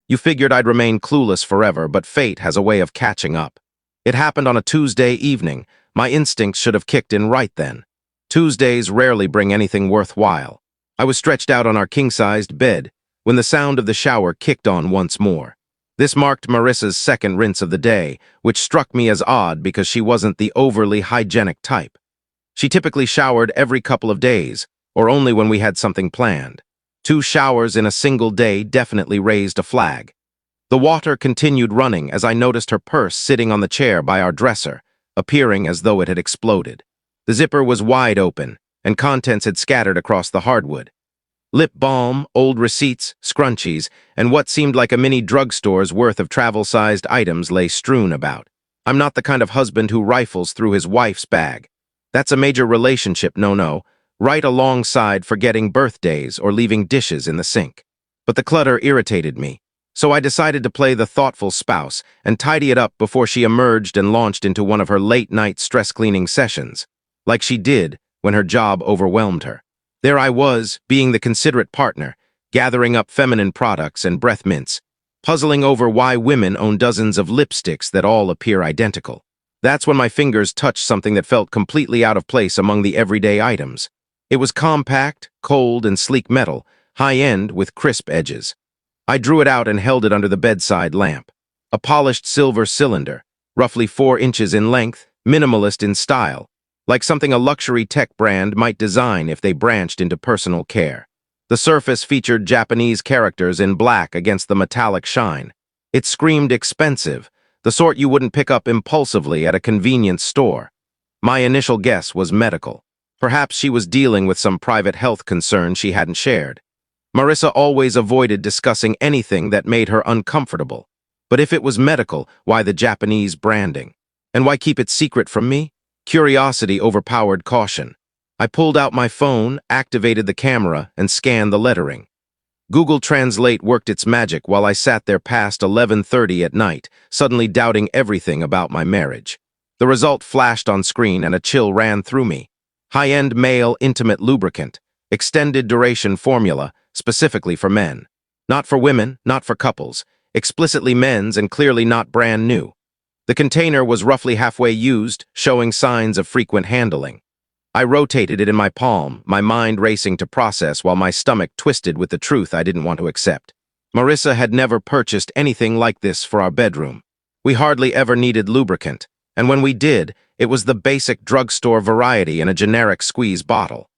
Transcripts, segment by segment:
You figured I'd remain clueless forever, but fate has a way of catching up. It happened on a Tuesday evening. My instincts should have kicked in right then. Tuesdays rarely bring anything worthwhile. I was stretched out on our king-sized bed when the sound of the shower kicked on once more. This marked Marissa's second rinse of the day, which struck me as odd because she wasn't the overly hygienic type. She typically showered every couple of days, or only when we had something planned. 2 showers in a single day definitely raised a flag. The water continued running as I noticed her purse sitting on the chair by our dresser, appearing as though it had exploded. The zipper was wide open, and contents had scattered across the hardwood. Lip balm, old receipts, scrunchies, and what seemed like a mini drugstore's worth of travel-sized items lay strewn about. I'm not the kind of husband who rifles through his wife's bag. That's a major relationship no-no, right alongside forgetting birthdays or leaving dishes in the sink. But the clutter irritated me, so I decided to play the thoughtful spouse and tidy it up before she emerged and launched into one of her late-night stress-cleaning sessions, like she did when her job overwhelmed her. There I was, being the considerate partner, gathering up feminine products and breath mints, puzzling over why women own dozens of lipsticks that all appear identical. That's when my fingers touched something that felt completely out of place among the everyday items. It was compact, cold, and sleek metal, high-end with crisp edges. I drew it out and held it under the bedside lamp. A polished silver cylinder, roughly 4 inches in length, minimalist in style, like something a luxury tech brand might design if they branched into personal care. The surface featured Japanese characters in black against the metallic shine. It screamed expensive, the sort you wouldn't pick up impulsively at a convenience store. My initial guess was medical. Perhaps she was dealing with some private health concern she hadn't shared. Marissa always avoided discussing anything that made her uncomfortable. But if it was medical, why the Japanese branding? And why keep it secret from me? Curiosity overpowered caution. I pulled out my phone, activated the camera, and scanned the lettering. Google Translate worked its magic while I sat there past 11:30 at night, suddenly doubting everything about my marriage. The result flashed on screen and a chill ran through me. High-end male intimate lubricant, extended duration formula, specifically for men. Not for women, not for couples, explicitly men's and clearly not brand new. The container was roughly halfway used, showing signs of frequent handling. I rotated it in my palm, my mind racing to process while my stomach twisted with the truth I didn't want to accept. Marissa had never purchased anything like this for our bedroom. We hardly ever needed lubricant, and when we did, it was the basic drugstore variety in a generic squeeze bottle.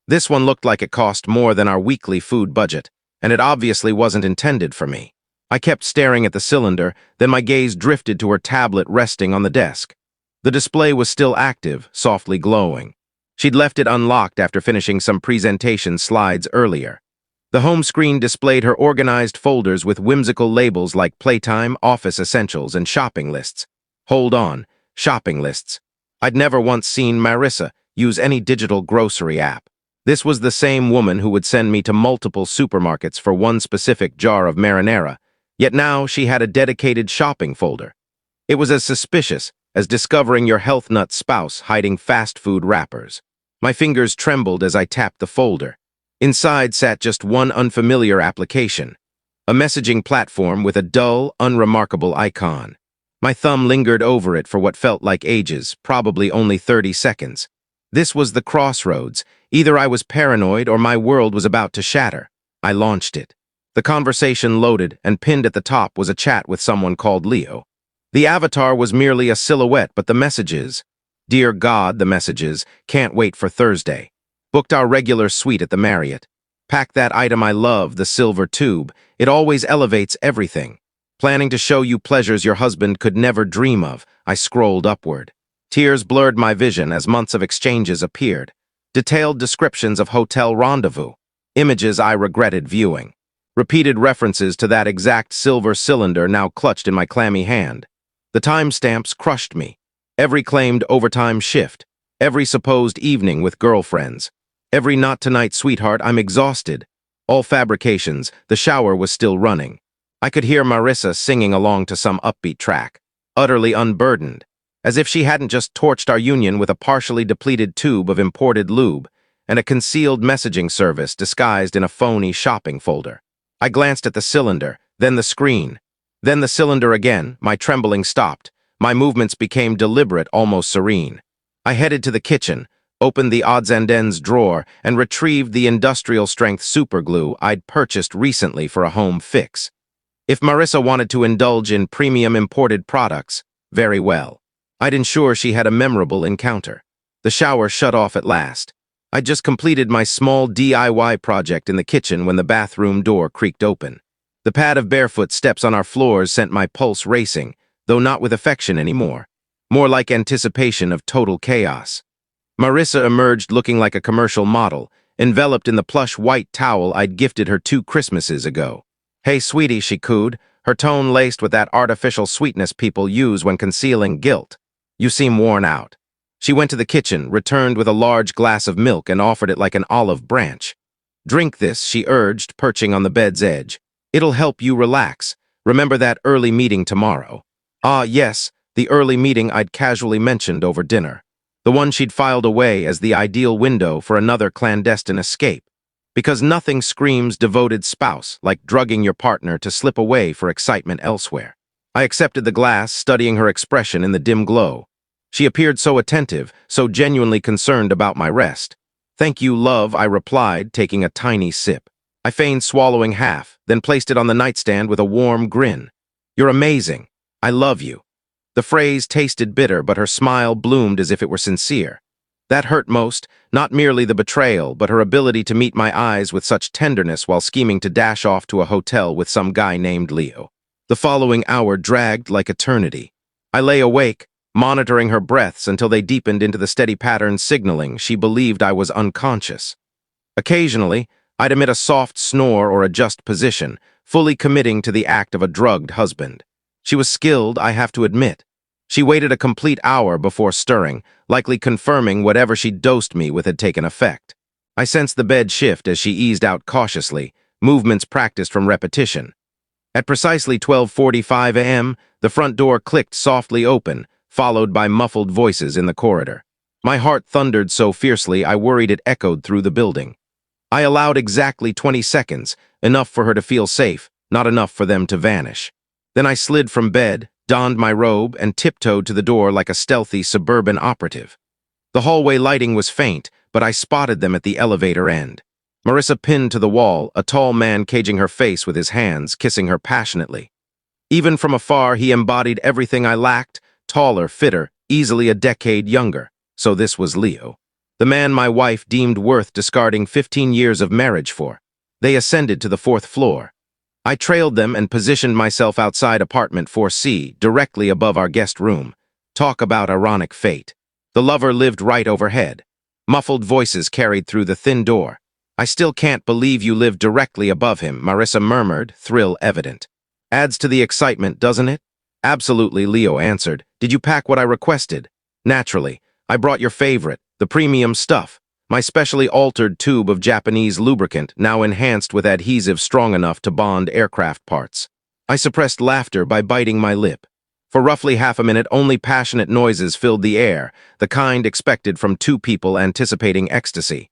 This one looked like it cost more than our weekly food budget, and it obviously wasn't intended for me. I kept staring at the cylinder, then my gaze drifted to her tablet resting on the desk. The display was still active, softly glowing. She'd left it unlocked after finishing some presentation slides earlier. The home screen displayed her organized folders with whimsical labels like Playtime, Office Essentials, and shopping lists. Hold on, shopping lists. I'd never once seen Marissa use any digital grocery app. This was the same woman who would send me to multiple supermarkets for one specific jar of marinara, yet now she had a dedicated shopping folder. It was as suspicious as discovering your health nut spouse hiding fast food wrappers. My fingers trembled as I tapped the folder. Inside sat just one unfamiliar application, a messaging platform with a dull, unremarkable icon. My thumb lingered over it for what felt like ages, probably only 30 seconds. This was the crossroads. Either I was paranoid or my world was about to shatter. I launched it. The conversation loaded, and pinned at the top was a chat with someone called Leo. The avatar was merely a silhouette, but the messages. Dear God, the messages, can't wait for Thursday. Booked our regular suite at the Marriott. Pack that item I love, the silver tube. It always elevates everything. Planning to show you pleasures your husband could never dream of. I scrolled upward. Tears blurred my vision as months of exchanges appeared. Detailed descriptions of hotel rendezvous. Images I regretted viewing. Repeated references to that exact silver cylinder now clutched in my clammy hand. The timestamps crushed me. Every claimed overtime shift. Every supposed evening with girlfriends. Every not tonight sweetheart, I'm exhausted. All fabrications, the shower was still running. I could hear Marissa singing along to some upbeat track, utterly unburdened, as if she hadn't just torched our union with a partially depleted tube of imported lube and a concealed messaging service disguised in a phony shopping folder. I glanced at the cylinder, Then the screen. Then the cylinder again. My trembling stopped. My movements became deliberate, almost serene. I headed to the kitchen, opened the odds and ends drawer, and retrieved the industrial-strength superglue I'd purchased recently for a home fix. If Marissa wanted to indulge in premium imported products, very well. I'd ensure she had a memorable encounter. The shower shut off at last. I'd just completed my small DIY project in the kitchen when the bathroom door creaked open. The pad of barefoot steps on our floors sent my pulse racing, though not with affection anymore. More like anticipation of total chaos. Marissa emerged looking like a commercial model, enveloped in the plush white towel I'd gifted her 2 Christmases ago. "Hey, sweetie," she cooed, her tone laced with that artificial sweetness people use when concealing guilt. "You seem worn out." She went to the kitchen, returned with a large glass of milk and offered it like an olive branch. "Drink this," she urged, perching on the bed's edge. "It'll help you relax. Remember that early meeting tomorrow." Ah, yes, the early meeting I'd casually mentioned over dinner. The one she'd filed away as the ideal window for another clandestine escape. Because nothing screams devoted spouse like drugging your partner to slip away for excitement elsewhere. I accepted the glass, studying her expression in the dim glow. She appeared so attentive, so genuinely concerned about my rest. "Thank you, love," I replied, taking a tiny sip. I feigned swallowing half, then placed it on the nightstand with a warm grin. "You're amazing. I love you." The phrase tasted bitter, but her smile bloomed as if it were sincere. That hurt most, not merely the betrayal, but her ability to meet my eyes with such tenderness while scheming to dash off to a hotel with some guy named Leo. The following hour dragged like eternity. I lay awake, monitoring her breaths until they deepened into the steady pattern signaling she believed I was unconscious. Occasionally, I'd emit a soft snore or adjust position, fully committing to the act of a drugged husband. She was skilled, I have to admit. She waited a complete hour before stirring, likely confirming whatever she'd dosed me with had taken effect. I sensed the bed shift as she eased out cautiously, movements practiced from repetition. At precisely 12:45 a.m., the front door clicked softly open, followed by muffled voices in the corridor. My heart thundered so fiercely I worried it echoed through the building. I allowed exactly 20 seconds, enough for her to feel safe, not enough for them to vanish. Then I slid from bed, donned my robe, and tiptoed to the door like a stealthy suburban operative. The hallway lighting was faint, but I spotted them at the elevator end. Marissa pinned to the wall, a tall man caging her face with his hands, kissing her passionately. Even from afar, he embodied everything I lacked, taller, fitter, easily a decade younger. So this was Leo. The man my wife deemed worth discarding 15 years of marriage for. They ascended to the 4th floor. I trailed them and positioned myself outside apartment 4C, directly above our guest room. Talk about ironic fate. The lover lived right overhead. Muffled voices carried through the thin door. "I still can't believe you live directly above him," Marissa murmured, thrill evident. "Adds to the excitement, doesn't it?" "Absolutely," Leo answered. "Did you pack what I requested?" "Naturally. I brought your favorite, the premium stuff. My specially altered tube of Japanese lubricant, now enhanced with adhesive strong enough to bond aircraft parts." I suppressed laughter by biting my lip. For roughly half a minute, only passionate noises filled the air, the kind expected from 2 people anticipating ecstasy.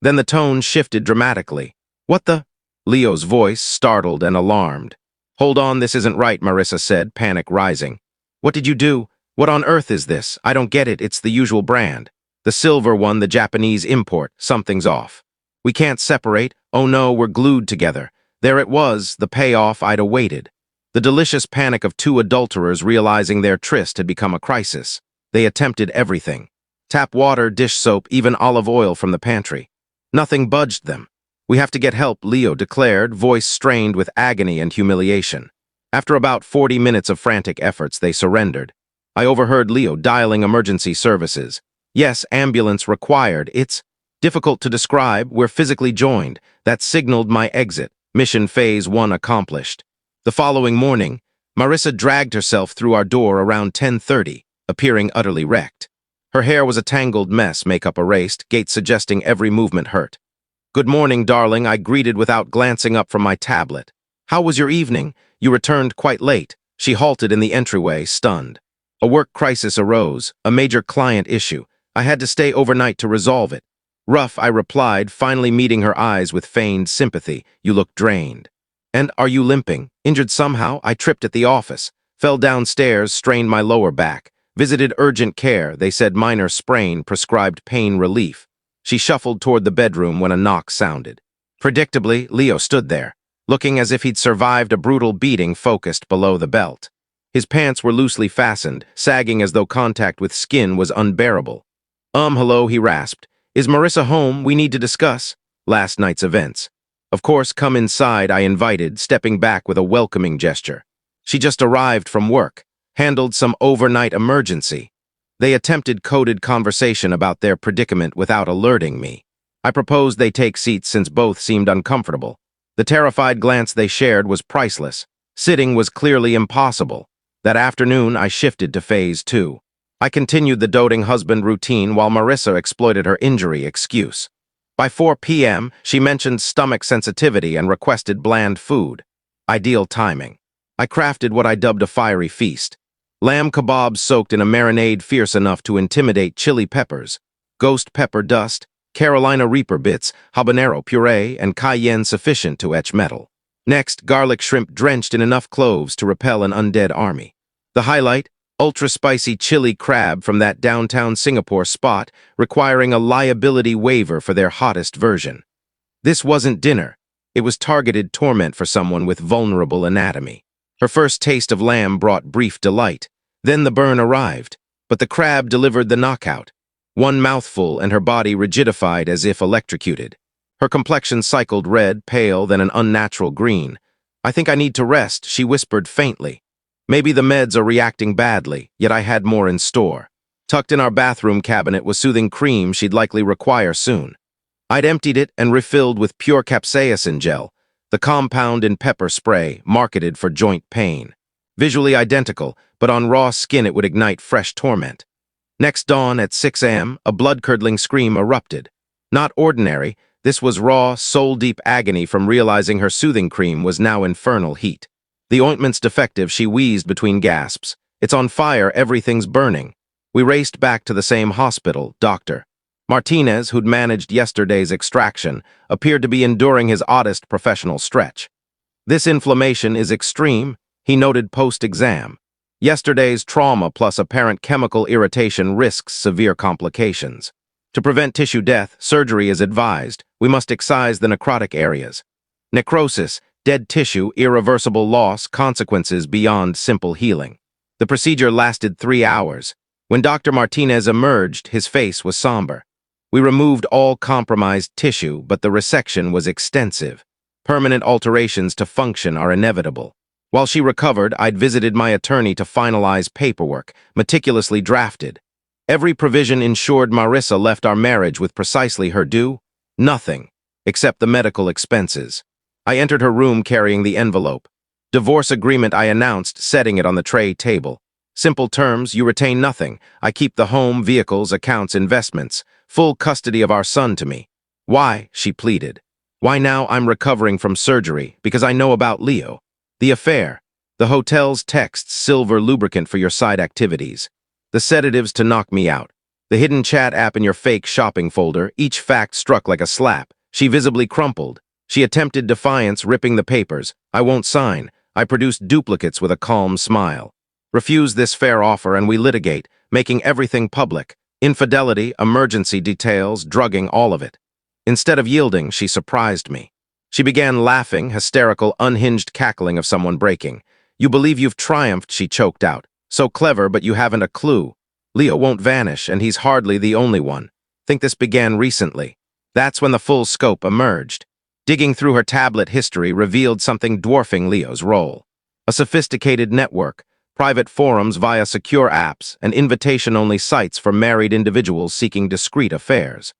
Then the tone shifted dramatically. "What the?" Leo's voice, startled and alarmed. "Hold on, this isn't right," Marissa said, panic rising. "What did you do? What on earth is this? I don't get it, it's the usual brand. The silver one, the Japanese import. Something's off. We can't separate. Oh no, we're glued together." There it was, the payoff I'd awaited. The delicious panic of 2 adulterers realizing their tryst had become a crisis. They attempted everything. Tap water, dish soap, even olive oil from the pantry. Nothing budged them. "We have to get help," Leo declared, voice strained with agony and humiliation. After about 40 minutes of frantic efforts, they surrendered. I overheard Leo dialing emergency services. "Yes, ambulance required. It's difficult to describe. We're physically joined." That signaled my exit. Mission phase 1 accomplished. The following morning, Marissa dragged herself through our door around 10:30, appearing utterly wrecked. Her hair was a tangled mess, makeup erased, gait suggesting every movement hurt. "Good morning, darling," I greeted without glancing up from my tablet. "How was your evening? You returned quite late." She halted in the entryway, stunned. "A work crisis arose, a major client issue. I had to stay overnight to resolve it." "Rough," I replied, finally meeting her eyes with feigned sympathy. "You look drained." And are you limping? Injured somehow? I tripped at the office. Fell downstairs, strained my lower back. Visited urgent care. They said minor sprain, prescribed pain relief. She shuffled toward the bedroom when a knock sounded. Predictably, Leo stood there, looking as if he'd survived a brutal beating focused below the belt. His pants were loosely fastened, sagging as though contact with skin was unbearable. Hello, he rasped. Is Marissa home? We need to discuss last night's events. Of course, come inside, I invited, stepping back with a welcoming gesture. She just arrived from work, handled some overnight emergency. They attempted coded conversation about their predicament without alerting me. I proposed they take seats since both seemed uncomfortable. The terrified glance they shared was priceless. Sitting was clearly impossible. That afternoon, I shifted to phase 2. I continued the doting husband routine while Marissa exploited her injury excuse. By 4 p.m., she mentioned stomach sensitivity and requested bland food. Ideal timing. I crafted what I dubbed a fiery feast. Lamb kebabs soaked in a marinade fierce enough to intimidate chili peppers, ghost pepper dust, Carolina Reaper bits, habanero puree, and cayenne sufficient to etch metal. Next, garlic shrimp drenched in enough cloves to repel an undead army. The highlight, ultra-spicy chili crab from that downtown Singapore spot, requiring a liability waiver for their hottest version. This wasn't dinner. It was targeted torment for someone with vulnerable anatomy. Her first taste of lamb brought brief delight. Then the burn arrived, but the crab delivered the knockout. One mouthful and her body rigidified as if electrocuted. Her complexion cycled red, pale, then an unnatural green. I think I need to rest, she whispered faintly. Maybe the meds are reacting badly, yet I had more in store. Tucked in our bathroom cabinet was soothing cream she'd likely require soon. I'd emptied it and refilled with pure capsaicin gel, the compound in pepper spray, marketed for joint pain. Visually identical, but on raw skin it would ignite fresh torment. Next dawn at 6 a.m., a blood-curdling scream erupted. Not ordinary, this was raw, soul-deep agony from realizing her soothing cream was now infernal heat. The ointment's defective, she wheezed between gasps. It's on fire, everything's burning. We raced back to the same hospital, Dr. Martinez, who'd managed yesterday's extraction, appeared to be enduring his oddest professional stretch. This inflammation is extreme, he noted post-exam. Yesterday's trauma plus apparent chemical irritation risks severe complications. To prevent tissue death, surgery is advised. We must excise the necrotic areas. Necrosis, dead tissue, irreversible loss, consequences beyond simple healing. The procedure lasted 3 hours. When Dr. Martinez emerged, his face was somber. We removed all compromised tissue, but the resection was extensive. Permanent alterations to function are inevitable. While she recovered, I'd visited my attorney to finalize paperwork, meticulously drafted. Every provision ensured Marissa left our marriage with precisely her due, nothing, except the medical expenses. I entered her room carrying the envelope. Divorce agreement, I announced, setting it on the tray table. Simple terms, you retain nothing. I keep the home, vehicles, accounts, investments. Full custody of our son to me. Why? She pleaded. Why now? I'm recovering from surgery, because I know about Leo. The affair. The hotel's texts, silver lubricant for your side activities. The sedatives to knock me out. The hidden chat app in your fake shopping folder, each fact struck like a slap. She visibly crumpled. She attempted defiance, ripping the papers. I won't sign. I produced duplicates with a calm smile. Refuse this fair offer and we litigate, making everything public. Infidelity, emergency details, drugging, all of it. Instead of yielding, she surprised me. She began laughing, hysterical, unhinged cackling of someone breaking. You believe you've triumphed, she choked out. So clever, but you haven't a clue. Leo won't vanish, and he's hardly the only one. Think this began recently. That's when the full scope emerged. Digging through her tablet history revealed something dwarfing Leo's role. A sophisticated network, private forums via secure apps, and invitation-only sites for married individuals seeking discreet affairs.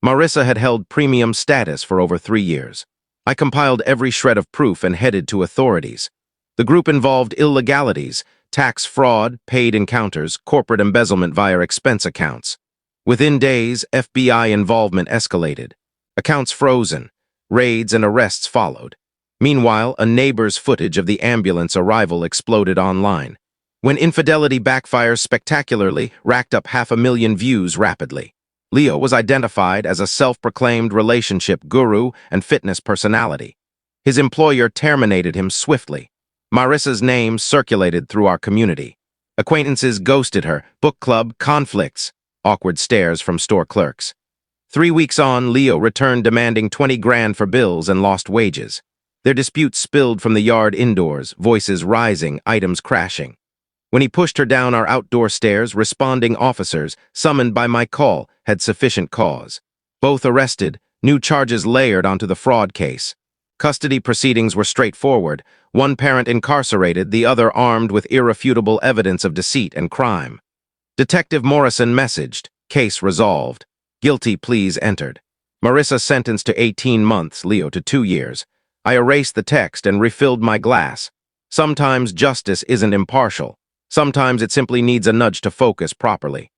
Marissa had held premium status for over 3 years. I compiled every shred of proof and headed to authorities. The group involved illegalities, tax fraud, paid encounters, corporate embezzlement via expense accounts. Within days, FBI involvement escalated. Accounts frozen. Raids and arrests followed. Meanwhile, a neighbor's footage of the ambulance arrival exploded online. When infidelity backfires spectacularly, racked up 500,000 views rapidly. Leo was identified as a self-proclaimed relationship guru and fitness personality. His employer terminated him swiftly. Marissa's name circulated through our community. Acquaintances ghosted her, book club, conflicts, awkward stares from store clerks. 3 weeks on, Leo returned demanding 20 grand for bills and lost wages. Their disputes spilled from the yard indoors, voices rising, items crashing. When he pushed her down our outdoor stairs, responding officers, summoned by my call, had sufficient cause. Both arrested, new charges layered onto the fraud case. Custody proceedings were straightforward, one parent incarcerated, the other armed with irrefutable evidence of deceit and crime. Detective Morrison messaged, case resolved. Guilty pleas entered. Marissa sentenced to 18 months, Leo to 2 years. I erased the text and refilled my glass. Sometimes justice isn't impartial. Sometimes it simply needs a nudge to focus properly.